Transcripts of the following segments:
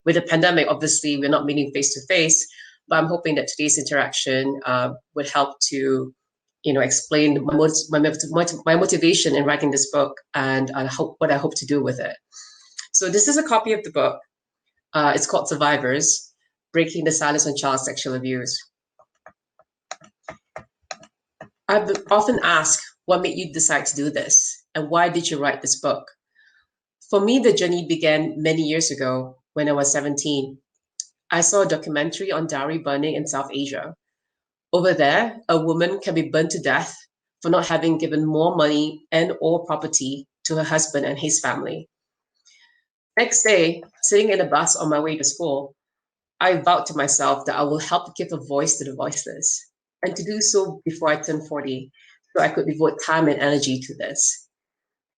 With the pandemic, obviously, we're not meeting face to face, but I'm hoping that today's interaction would help to, explain my motivation in writing this book and what I hope to do with it. So this is a copy of the book. It's called Survivors: Breaking the Silence on Child Sexual Abuse. I've been often asked, what made you decide to do this? And why did you write this book? For me, the journey began many years ago when I was 17. I saw a documentary on dowry burning in South Asia. Over there, a woman can be burnt to death for not having given more money and or property to her husband and his family. Next day, sitting in a bus on my way to school, I vowed to myself that I will help give a voice to the voiceless, and to do so before I turn 40, so I could devote time and energy to this.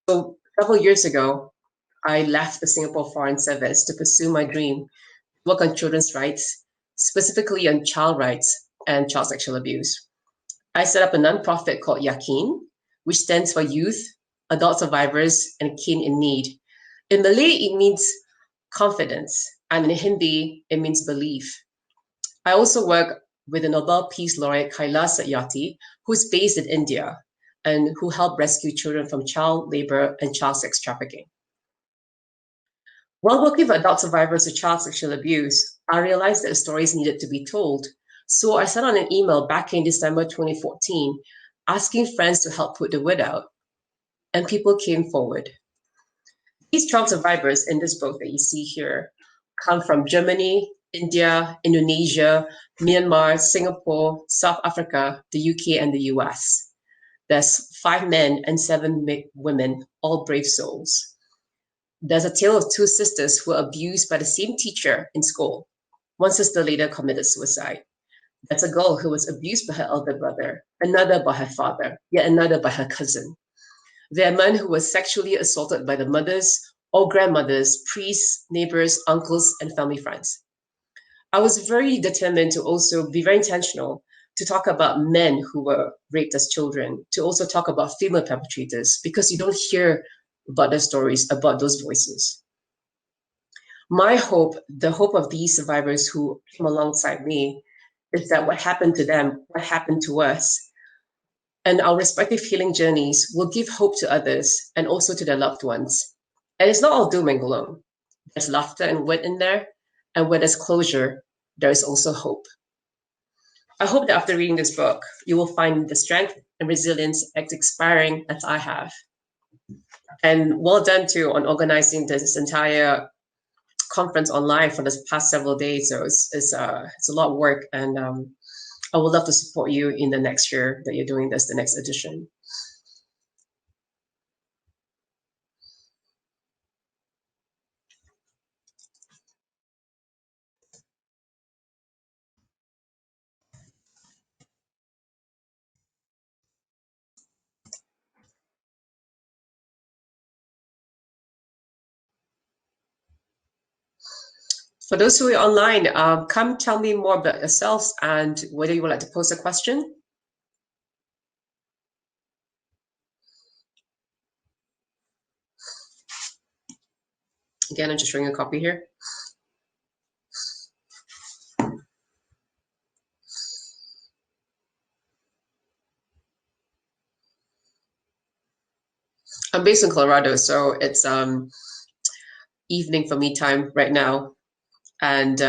So several years ago, I left the Singapore Foreign Service to pursue my dream, work on children's rights, specifically on child rights and child sexual abuse. I set up a nonprofit called Yakin, which stands for Youth, Adult Survivors, and Kin in Need. In Malay, it means confidence, and in Hindi, it means belief. I also work with the Nobel Peace Laureate Kailash Satyarthi, who's based in India and who helped rescue children from child labor and child sex trafficking. While working with adult survivors of child sexual abuse, I realized that the stories needed to be told. So I sent out an email back in December 2014, asking friends to help put the word out, and people came forward. These child survivors in this book that you see here come from Germany, India, Indonesia, Myanmar, Singapore, South Africa, the UK, and the US. There's 5 men and 7 women, all brave souls. There's a tale of 2 sisters who were abused by the same teacher in school. One sister later committed suicide. There's a girl who was abused by her elder brother, another by her father, yet another by her cousin. There are men who were sexually assaulted by the mothers or grandmothers, priests, neighbors, uncles, and family friends. I was very determined to also be very intentional to talk about men who were raped as children, to also talk about female perpetrators, because you don't hear about their stories, about those voices. My hope, the hope of these survivors who came alongside me, is that what happened to them, what happened to us, and our respective healing journeys will give hope to others and also to their loved ones. And it's not all doom and gloom. There's laughter and wit in there, and where there's closure, there is also hope. I hope that after reading this book, you will find the strength and resilience as inspiring as I have. And well done too on organizing this entire conference online for the past several days. So it's a lot of work, and I would love to support you in the next year that you're doing this, the next edition. For those who are online, come tell me more about yourselves and whether you would like to pose a question. Again, I'm just showing a copy here. I'm based in Colorado, so it's evening for me time right now. And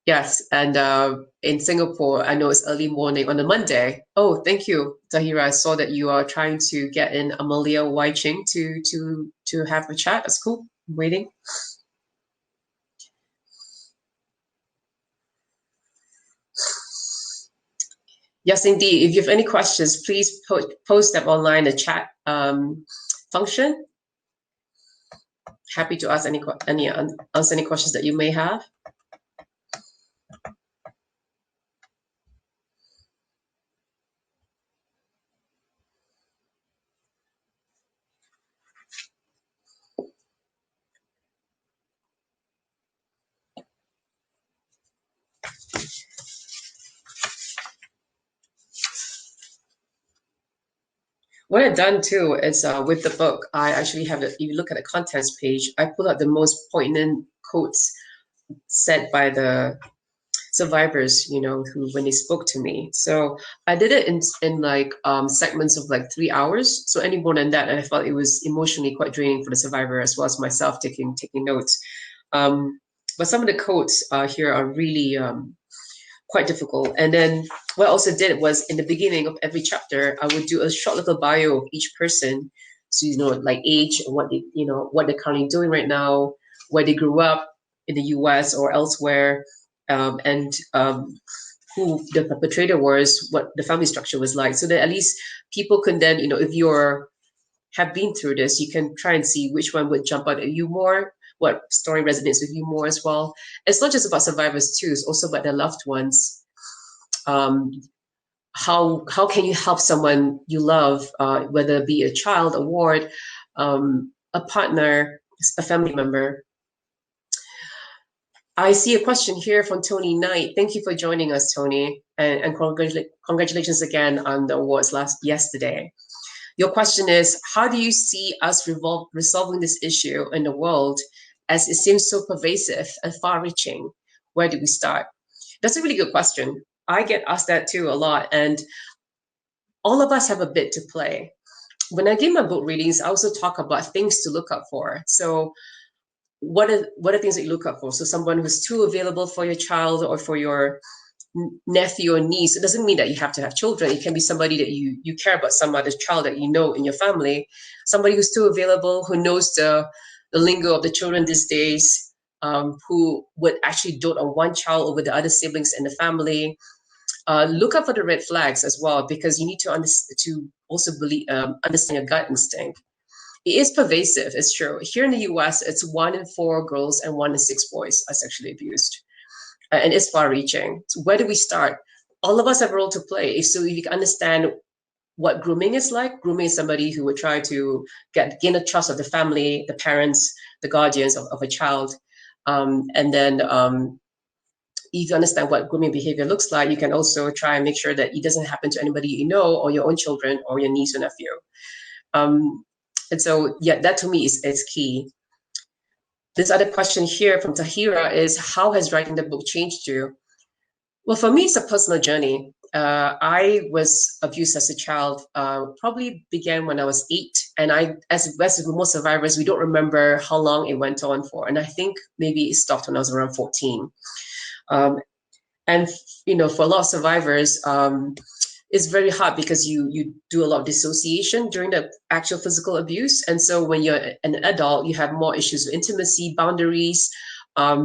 yes, and in Singapore, I know it's early morning on a Monday. Oh, thank you, Tahira. I saw that you are trying to get in Amalia Wai-Ching to have a chat. That's cool. I'm waiting. Yes, indeed. If you have any questions, please post them online, the chat function. Happy to answer any questions that you may have. What I've done too is with the book, I actually have, if you look at the contents page, I pull out the most poignant quotes said by the survivors, you know, who when they spoke to me. So I did it in like segments of like 3 hours. So any more than that, and I felt it was emotionally quite draining for the survivor as well as myself taking notes. But some of the quotes here are really quite difficult. And then what I also did was in the beginning of every chapter, I would do a short little bio of each person. So, you know, like age, what they, you know, what they're currently doing right now, where they grew up in the US or elsewhere, and who the perpetrator was, what the family structure was like. So that at least people can then, you know, if you're have been through this, you can try and see which one would jump out at you more, what story resonates with you more as well. It's not just about survivors too, it's also about their loved ones. How can you help someone you love, whether it be a child, a ward, a partner, a family member? I see a question here from Tony Knight. Thank you for joining us, Tony, and congratulations again on the awards yesterday. Your question is, how do you see us resolving this issue in the world as it seems so pervasive and far-reaching? Where do we start? That's a really good question. I get asked that too a lot, and all of us have a bit to play. When I give my book readings, I also talk about things to look up for. So what are things that you look up for? So someone who's too available for your child or for your nephew or niece. It doesn't mean that you have to have children. It can be somebody that you care about, some other child that you know in your family, somebody who's too available, who knows the lingo of the children these days, who would actually dote on one child over the other siblings in the family. Look up for the red flags as well, because you need to understand your gut instinct. It is pervasive, it's true. Here in the US, it's 1 in 4 girls and 1 in 6 boys are sexually abused. And it's far-reaching. So where do we start? All of us have a role to play. So if you can understand what grooming is like, grooming is somebody who would try to gain the trust of the family, the parents, the guardians of a child. And then if you understand what grooming behavior looks like, you can also try and make sure that it doesn't happen to anybody you know, or your own children, or your niece or nephew. And so, yeah, that to me is key. This other question here from Tahira is, how has writing the book changed you? Well, for me, it's a personal journey. I was abused as a child, probably began when I was 8. And as with most survivors, we don't remember how long it went on for. And I think maybe it stopped when I was around 14. And, you know, for a lot of survivors, it's very hard because you do a lot of dissociation during the actual physical abuse. And so when you're an adult, you have more issues with intimacy, boundaries,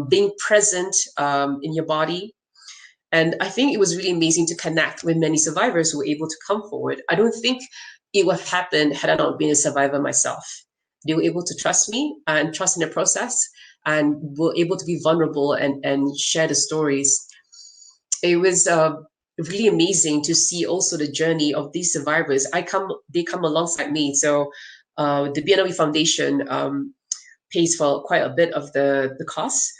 being present in your body. And I think it was really amazing to connect with many survivors who were able to come forward. I don't think it would have happened had I not been a survivor myself. They were able to trust me and trust in the process, and were able to be vulnerable and share the stories. It was really amazing to see also the journey of these survivors. They come alongside me. So the BNW Foundation pays for quite a bit of the costs.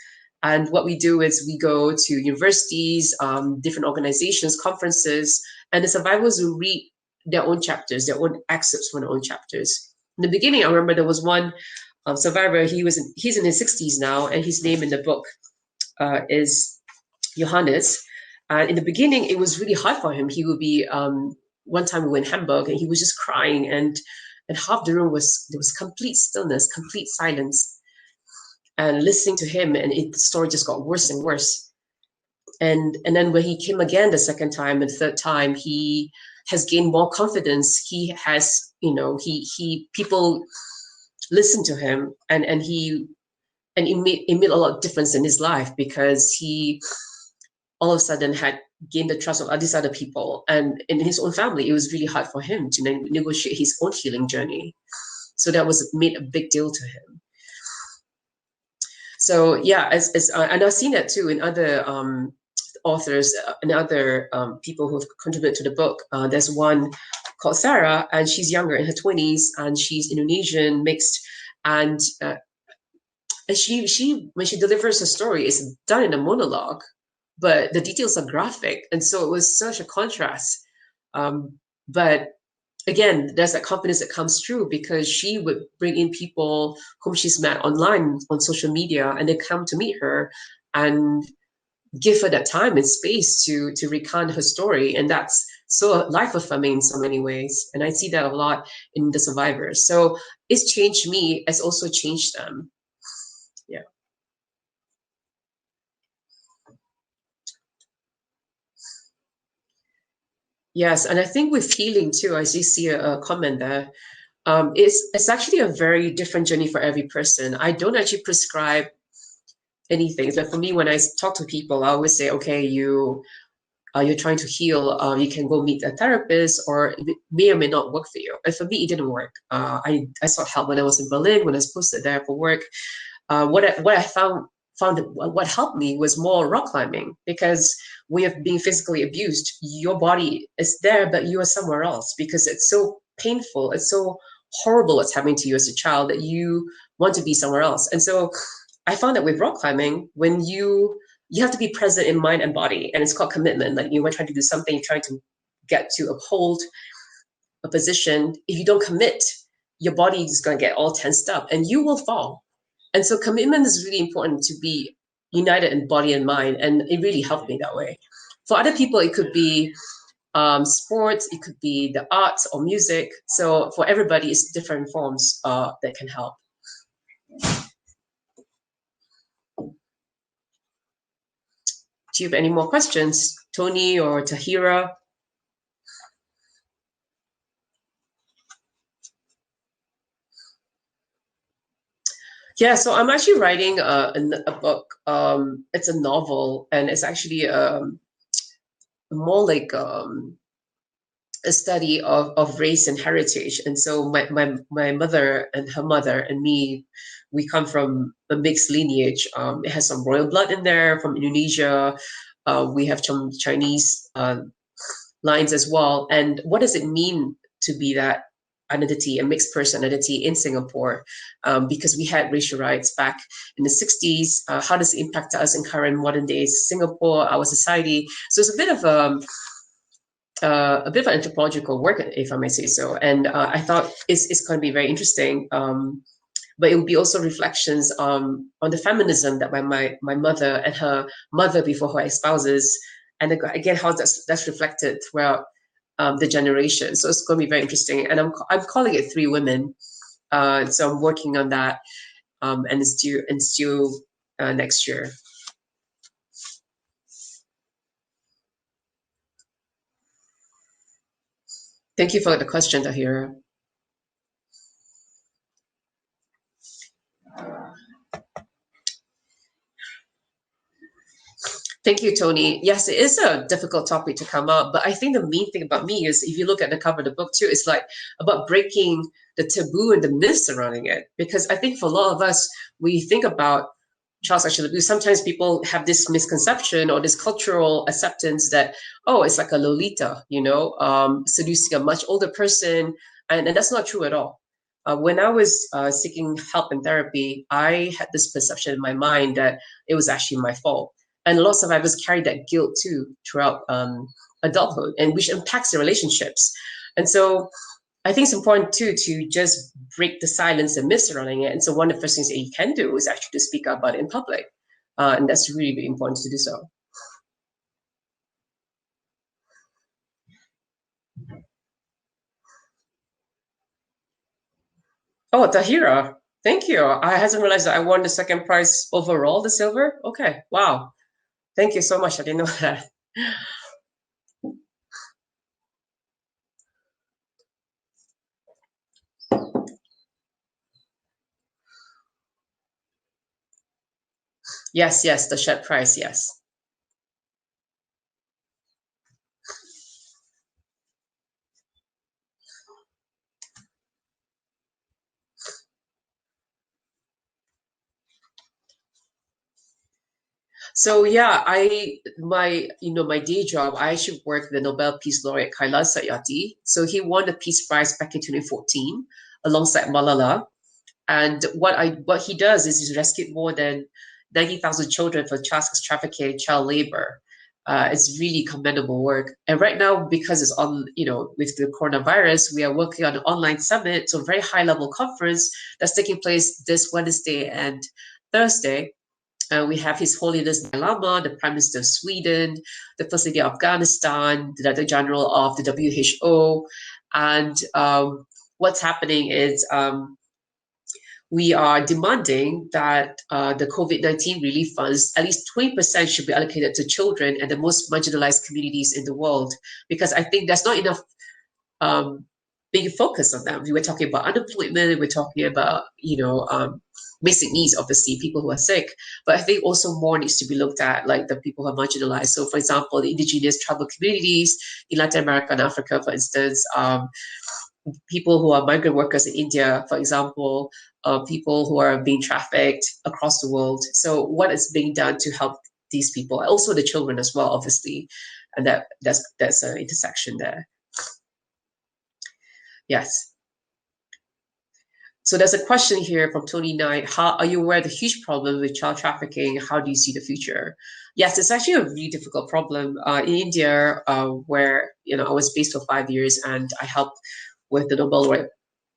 And what we do is we go to universities, different organizations, conferences, and the survivors will read their own chapters, their own excerpts from their own chapters. In the beginning, I remember there was one survivor. He's in his 60s now, and his name in the book is Johannes. And in the beginning, it was really hard for him. He would be, one time we were in Hamburg, and he was just crying, and half the room there was complete stillness, complete silence. And listening to him, and the story just got worse and worse. And then when he came again the second time and third time, he has gained more confidence. He has, you know, people listen to him, and it made a lot of difference in his life, because he all of a sudden had gained the trust of all these other people. And in his own family, it was really hard for him to negotiate his own healing journey. So that made a big deal to him. So yeah, and I've seen that too in other authors and other people who've contributed to the book. There's one called Sarah, and she's younger, in her 20s, and she's Indonesian mixed, and she when she delivers her story, it's done in a monologue, but the details are graphic, and so it was such a contrast. But again, there's that confidence that comes through because she would bring in people whom she's met online on social media, and they come to meet her and give her that time and space to recount her story. And that's so life affirming in so many ways. And I see that a lot in the survivors. So it's changed me, it's also changed them. Yeah. Yes, and I think with healing too, I do see a comment there. It's actually a very different journey for every person. I don't actually prescribe anything. But for me, when I talk to people, I always say, okay, you're trying to heal, you can go meet a therapist, or it may or may not work for you. And for me, it didn't work. I sought help when I was in Berlin, when I was posted there for work. What I found what helped me was more rock climbing, because we have been physically abused. Your body is there, but you are somewhere else because it's so painful. It's so horrible what's happening to you as a child that you want to be somewhere else. And so I found that with rock climbing, when you have to be present in mind and body, and it's called commitment. Like you are trying to do something, trying to get to uphold a position. If you don't commit, your body is going to get all tensed up and you will fall. And so commitment is really important, to be united in body and mind. And it really helped me that way. For other people, it could be sports, it could be the arts or music. So for everybody, it's different forms that can help. Do you have any more questions, Tony or Tahira? Yeah, so I'm actually writing a book. It's a novel, and it's actually more like a study of race and heritage. And so my mother and her mother and me, we come from a mixed lineage. It has some royal blood in there from Indonesia. We have some Chinese lines as well. And what does it mean to be that identity, a mixed person identity in Singapore? Because we had racial riots back in the 60s. How does it impact us in current modern days Singapore, our society? So it's a bit of an anthropological work, if I may say so. And I thought it's going to be very interesting. But it will be also reflections on the feminism that my mother and her mother before her espouses, and again how that's reflected throughout the generation. So it's going to be very interesting. And I'm calling it Three Women. So I'm working on that, and it's due next year. Thank you for the question, Tahira. Thank you, Tony. Yes, it is a difficult topic to come up, but I think the main thing about me is, if you look at the cover of the book too, it's like about breaking the taboo and the myths surrounding it. Because I think for a lot of us, we think about child sexual abuse. Sometimes people have this misconception or this cultural acceptance that, oh, it's like a Lolita, seducing a much older person. And that's not true at all. When I was seeking help in therapy, I had this perception in my mind that it was actually my fault. And a lot of survivors carry that guilt too throughout adulthood, and which impacts their relationships. And so I think it's important too to just break the silence and myths surrounding it. And so one of the first things that you can do is actually to speak up about it in public. And that's really, really important to do so. Oh, Tahira, thank you. I hasn't realized that I won the second prize overall, the silver. Okay, wow. Thank you so much. I didn't know that. Yes, yes, the Shed Prize, yes. So yeah, my day job, I actually work with the Nobel Peace Laureate Kailash Satyarthi. So he won the Peace Prize back in 2014 alongside Malala. And what he does is he's rescued more than 90,000 children from child sex trafficking, child labor. It's really commendable work. And right now, because it's on, with the coronavirus, we are working on an online summit, so a very high level conference that's taking place this Wednesday and Thursday. We have His Holiness Dalai Lama, the Prime Minister of Sweden, the First Lady of Afghanistan, the Director General of the WHO. And what's happening is we are demanding that the COVID-19 relief funds, at least 20% should be allocated to children and the most marginalized communities in the world, because I think there's not enough big focus on them. We're talking about unemployment, we're talking about, basic needs, obviously, people who are sick, but I think also more needs to be looked at, like the people who are marginalized. So for example, the indigenous tribal communities in Latin America and Africa, for instance, people who are migrant workers in India, for example, people who are being trafficked across the world. So what is being done to help these people, also the children as well, obviously, and that's an intersection there. Yes. So there's a question here from Tony Knight. How are you aware of the huge problem with child trafficking? How do you see the future? Yes, it's actually a really difficult problem. In India, where I was based for 5 years, and I helped with the Nobel Right,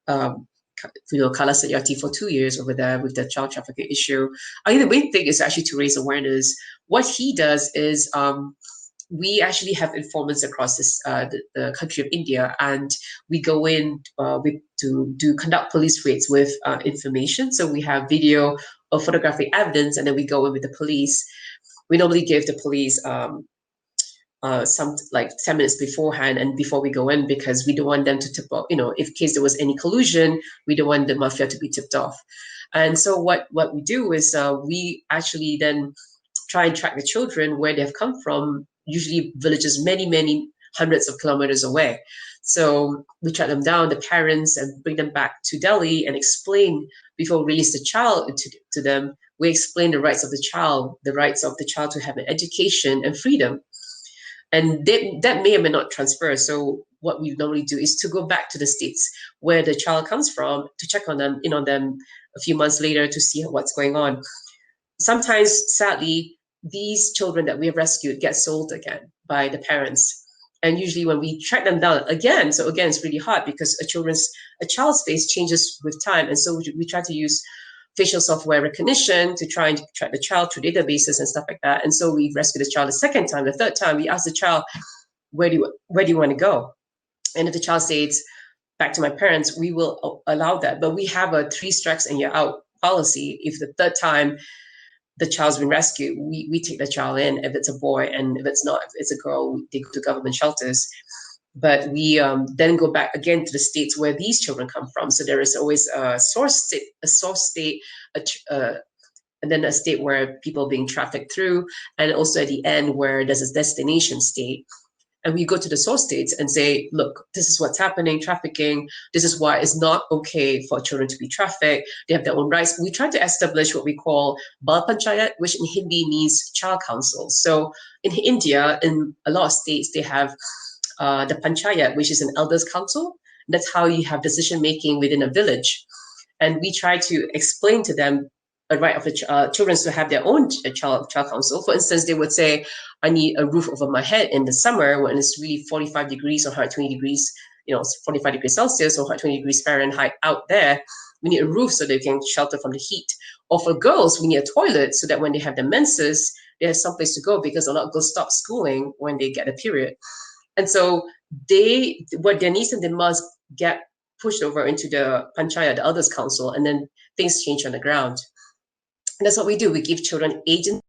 Kala Satyarthi for 2 years over there with the child trafficking issue. I think the main thing is actually to raise awareness. What he does is we actually have informants across the country of India, and we go in to conduct police raids with information. So we have video or photographic evidence, and then we go in with the police. We normally give the police some like 10 minutes beforehand and before we go in, because we don't want them to tip off, if in case there was any collusion, we don't want the mafia to be tipped off. And so what we do is we actually then try and track the children where they've come from, usually villages many hundreds of kilometers away. So we track them down, the parents, and bring them back to Delhi and explain, before we release the child to them, we explain the rights of the child to have an education and freedom. And that may or may not transfer. So what we normally do is to go back to the states where the child comes from, to check on them, a few months later to see what's going on. Sometimes, sadly, these children that we have rescued get sold again by the parents. And usually when we track them down again, it's really hard because a child's face changes with time. And so we try to use facial software recognition to try and track the child through databases and stuff like that. And so we rescue the child a second time. The third time, we ask the child, where do you want to go? And if the child says, back to my parents, we will allow that. But we have a 3 strikes and you're out policy. If the third time the child's been rescued, we take the child in if it's a boy, and if it's not, if it's a girl, they go to government shelters. But we then go back again to the states where these children come from. So there is always a source state, and then a state where people are being trafficked through, and also at the end where there's a destination state. And we go to the source states and say, look, this is what's happening, trafficking. This is why it's not okay for children to be trafficked. They have their own rights. We try to establish what we call Bal Panchayat, which in Hindi means child council. So in India, in a lot of states, they have the Panchayat, which is an elders council. That's how you have decision making within a village. And we try to explain to them a right of the children to have their own child council. For instance, they would say, I need a roof over my head in the summer when it's really 45 degrees or 120 degrees, 45 degrees Celsius or 120 degrees Fahrenheit out there. We need a roof so they can shelter from the heat. Or for girls, we need a toilet so that when they have their menses, they have someplace to go, because a lot of girls stop schooling when they get a period. And so what their needs and demands get pushed over into the Panchayat, the Elders Council, and then things change on the ground. And that's what we do. We give children agency.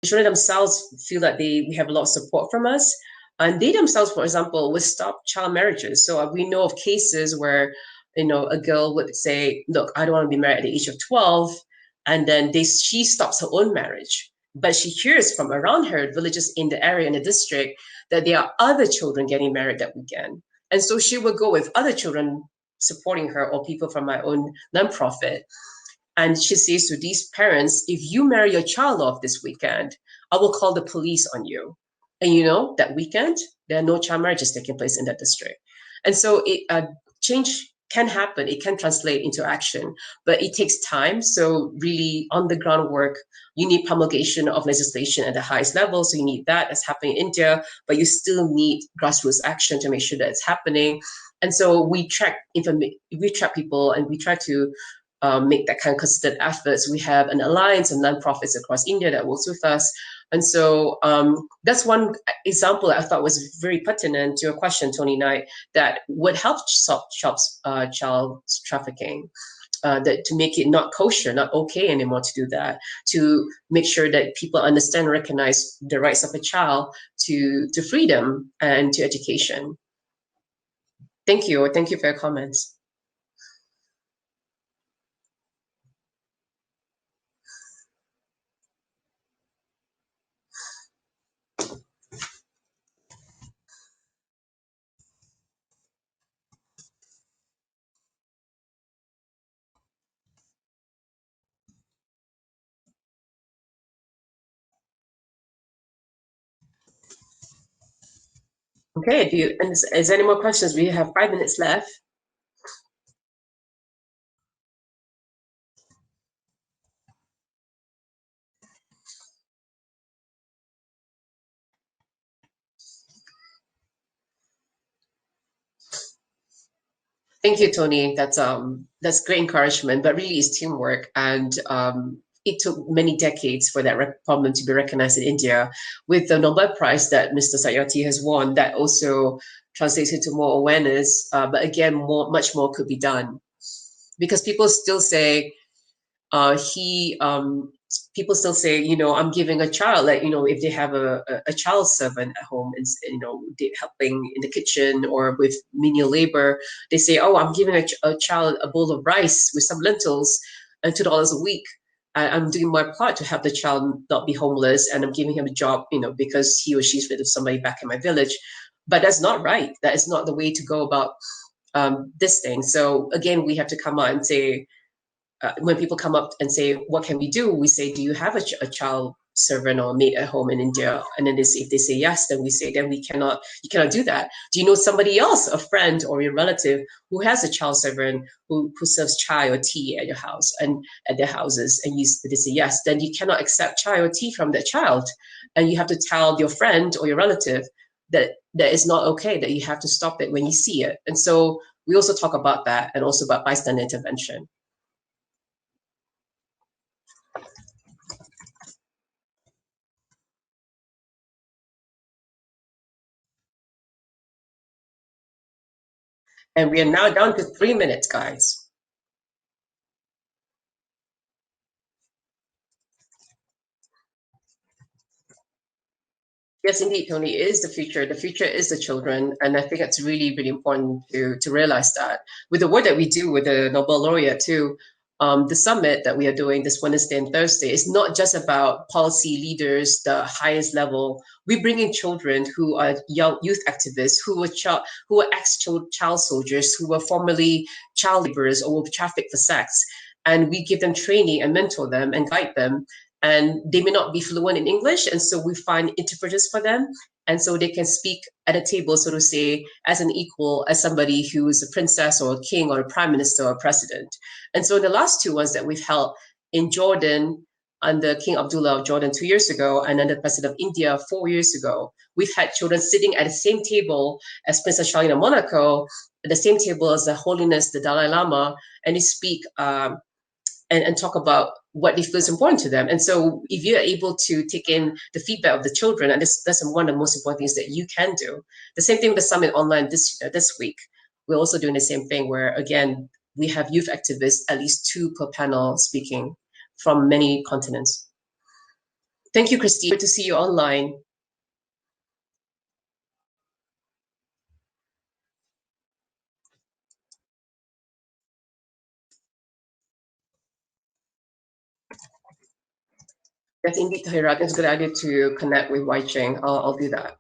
The children themselves feel that we have a lot of support from us. And they themselves, for example, will stop child marriages. So we know of cases where, a girl would say, look, I don't want to be married at the age of 12. And then she stops her own marriage. But she hears from around her villages in the area, in the district, that there are other children getting married that weekend. And so she would go with other children supporting her, or people from my own nonprofit. And she says to these parents, if you marry your child off this weekend, I will call the police on you. And that weekend, there are no child marriages taking place in that district. And so it changed can happen. It can translate into action, but it takes time. So really on the ground work, you need promulgation of legislation at the highest level. So you need that that's happening in India, but you still need grassroots action to make sure that it's happening. And so we track people, and we try to make that kind of consistent efforts. We have an alliance of nonprofits across India that works with us. And so that's one example that I thought was very pertinent to your question, Tony Knight, that would help stop child trafficking. That to make it not kosher, not okay anymore to do that, to make sure that people understand and recognize the rights of a child to freedom and to education. Thank you. Thank you for your comments. Okay, is there any more questions? We have 5 minutes left. Thank you, Tony. That's great encouragement, but really it's teamwork. And it took many decades for that problem to be recognized in India. With the Nobel Prize that Mr. Satyarthi has won, that also translates into more awareness. But again, much more could be done, because people still say people still say, I'm giving a child, like, if they have a child servant at home and, helping in the kitchen or with menial labor, they say, oh, I'm giving a child a bowl of rice with some lentils and $2 a week. I'm doing my part to help the child not be homeless, and I'm giving him a job, because he or she's rid of somebody back in my village. But that's not right. That is not the way to go about this thing. So again, we have to come out and say, when people come up and say, what can we do? We say, do you have a child servant or maid at home in India? And then if they say yes, then we say, then you cannot do that. Do you know somebody else, a friend or your relative, who has a child servant who serves chai or tea at your house and at their houses? And they say yes, then you cannot accept chai or tea from that child. And you have to tell your friend or your relative that is not okay, that you have to stop it when you see it. And so we also talk about that, and also about bystander intervention. And we are now down to 3 minutes, guys. Yes, indeed, Tony, it is the future. The future is the children. And I think it's really, really important to realize that. With the work that we do with the Nobel laureate too, the summit that we are doing this Wednesday and Thursday is not just about policy leaders, the highest level. We bring in children who are young youth activists, who were ex-child soldiers, who were formerly child laborers or were trafficked for sex. And we give them training and mentor them and guide them, and they may not be fluent in English, and so we find interpreters for them, and so they can speak at a table, so to say, as an equal, as somebody who is a princess or a king or a prime minister or a president. And so the last two ones that we've held in Jordan under King Abdullah of Jordan 2 years ago, and under the President of India 4 years ago, we've had children sitting at the same table as Princess Charlene of Monaco, at the same table as the Holiness, the Dalai Lama, and they speak and talk about what they feel is important to them. And so if you're able to take in the feedback of the children, and that's one of the most important things that you can do. The same thing with the summit online this week. We're also doing the same thing where, again, we have youth activists, at least 2 per panel speaking from many continents. Thank you, Christine. Good to see you online. Yes, indeed, Tahira. It's a good idea to connect with Wai Cheng. I'll do that.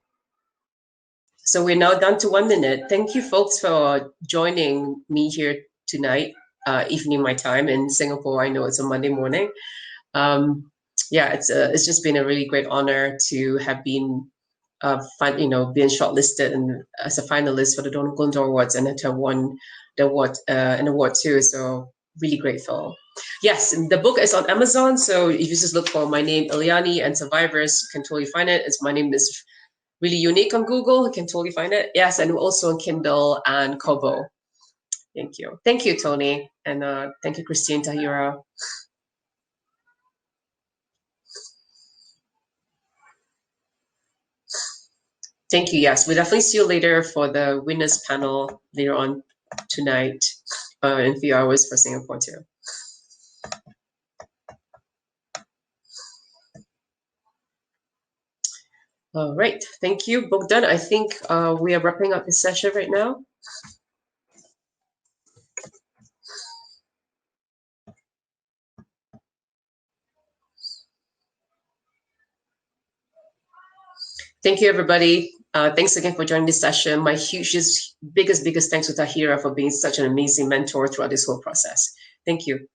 So we're now down to 1 minute. Thank you, folks, for joining me here tonight, evening my time in Singapore. I know it's a Monday morning. Yeah, it's just been a really great honor to have been being shortlisted and as a finalist for the Golden Door Awards, and then to won the award, an award too. So really grateful. Yes, the book is on Amazon. So if you just look for my name, Eirliani, and Survivors, you can totally find it. My name is really unique on Google. You can totally find it. Yes, and also on Kindle and Kobo. Thank you. Thank you, Tony. And thank you, Christine, Tahira. Thank you. Yes, we'll definitely see you later for the winners panel later on tonight in a few hours for Singapore too. All right. Thank you. Book done. I think we are wrapping up this session right now. Thank you, everybody. Thanks again for joining this session. My biggest thanks to Tahira for being such an amazing mentor throughout this whole process. Thank you.